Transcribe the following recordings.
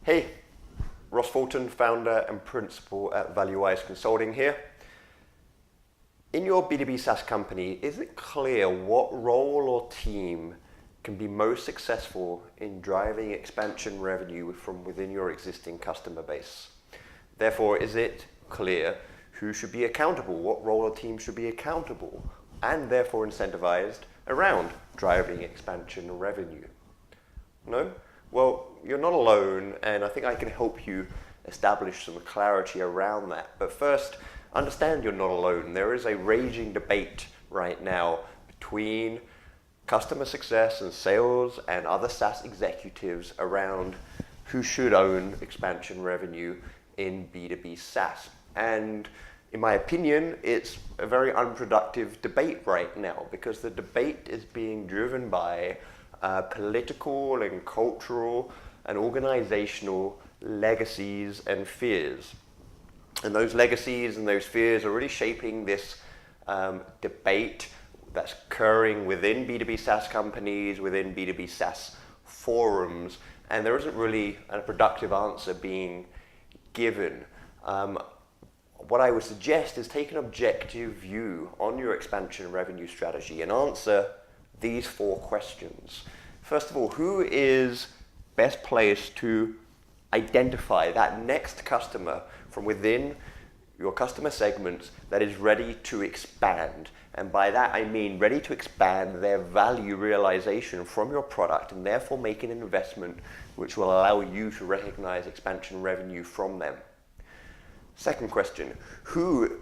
Hey, Ross Fulton, founder and principal at ValueWise Consulting here. In your B2B SaaS company, is it clear what role or team can be most successful in driving expansion revenue from within your existing customer base? Therefore, is it clear who should be accountable, what role or team should be accountable, and therefore incentivized around driving expansion revenue? No? Well, you're not alone, and I think I can help you establish some clarity around that. But first, understand you're not alone. There is a raging debate right now between customer success and sales and other SaaS executives around who should own expansion revenue in B2B SaaS. And in my opinion, it's a very unproductive debate right now because the debate is being driven by political and cultural and organizational legacies and fears. And those legacies and those fears are really shaping this debate that's occurring within B2B SaaS companies, within B2B SaaS forums, and there isn't really a productive answer being given. What I would suggest is take an objective view on your expansion revenue strategy and answer these 4 questions. First of all, who is best placed to identify that next customer from within your customer segments that is ready to expand? And by that I mean ready to expand their value realization from your product and therefore make an investment which will allow you to recognize expansion revenue from them. Second question, who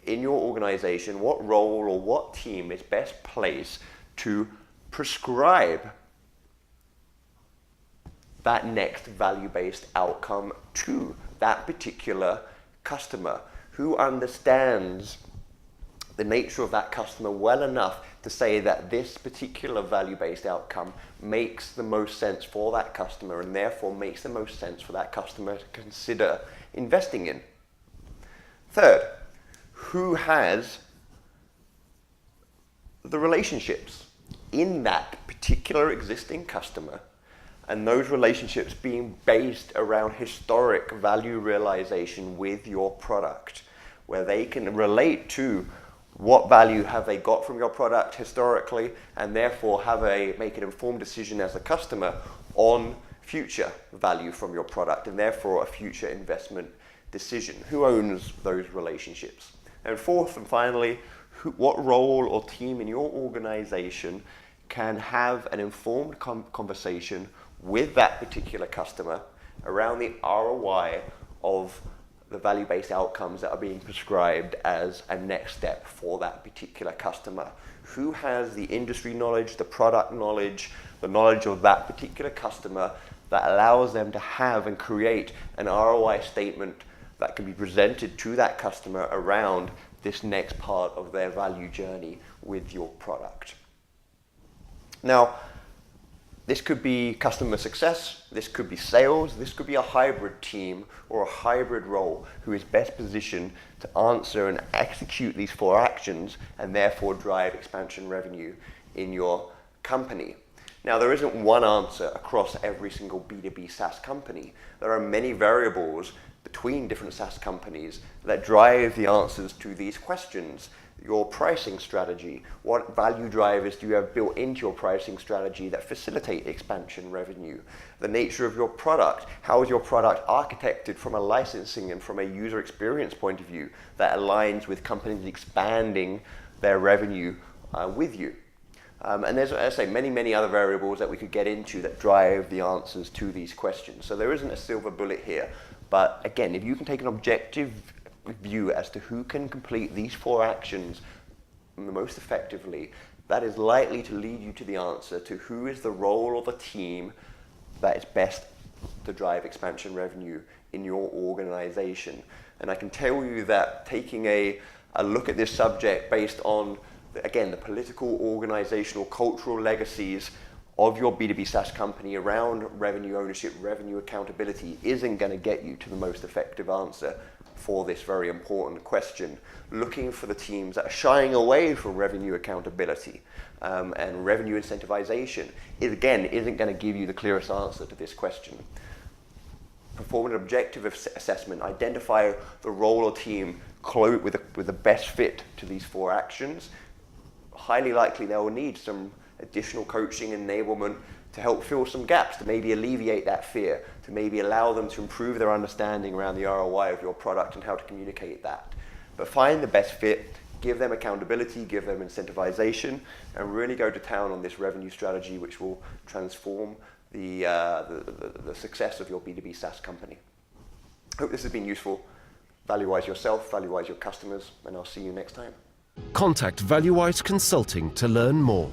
in your organization, what role or what team is best placed to prescribe that next value-based outcome to that particular customer? Who understands the nature of that customer well enough to say that this particular value-based outcome makes the most sense for that customer and therefore makes the most sense for that customer to consider investing in? Third, who has the relationships in that particular existing customer, and those relationships being based around historic value realization with your product, where they can relate to what value have they got from your product historically, and therefore make an informed decision as a customer on future value from your product, and therefore a future investment decision. Who owns those relationships? And fourth and finally, what role or team in your organization can have an informed conversation with that particular customer around the ROI of the value-based outcomes that are being prescribed as a next step for that particular customer? Who has the industry knowledge, the product knowledge, the knowledge of that particular customer that allows them to have and create an ROI statement that can be presented to that customer around this next part of their value journey with your product? Now, this could be customer success, this could be sales, this could be a hybrid team or a hybrid role who is best positioned to answer and execute these 4 actions and therefore drive expansion revenue in your company. Now, there isn't one answer across every single B2B SaaS company. There are many variables between different SaaS companies that drive the answers to these questions. Your pricing strategy, what value drivers do you have built into your pricing strategy that facilitate expansion revenue? The nature of your product, how is your product architected from a licensing and from a user experience point of view that aligns with companies expanding their revenue with you? And there's, as I say, many other variables that we could get into that drive the answers to these questions. So there isn't a silver bullet here. But again, if you can take an objective view as to who can complete these 4 actions most effectively, that is likely to lead you to the answer to who is the role of a team that is best to drive expansion revenue in your organization. And I can tell you that taking a look at this subject based on, again, the political, organizational, cultural legacies of your B2B SaaS company around revenue ownership, revenue accountability isn't going to get you to the most effective answer for this very important question. Looking for the teams that are shying away from revenue accountability and revenue incentivization, it again isn't going to give you the clearest answer to this question. perform an objective assessment, identify the role or team with the best fit to these 4 actions. Highly likely they will need some additional coaching, enablement to help fill some gaps, to maybe alleviate that fear, to maybe allow them to improve their understanding around the ROI of your product and how to communicate that. But find the best fit, give them accountability, give them incentivization, and really go to town on this revenue strategy, which will transform the success of your B2B SaaS company. Hope this has been useful. Value-wise yourself, value-wise your customers, and I'll see you next time. Contact ValueWise Consulting to learn more.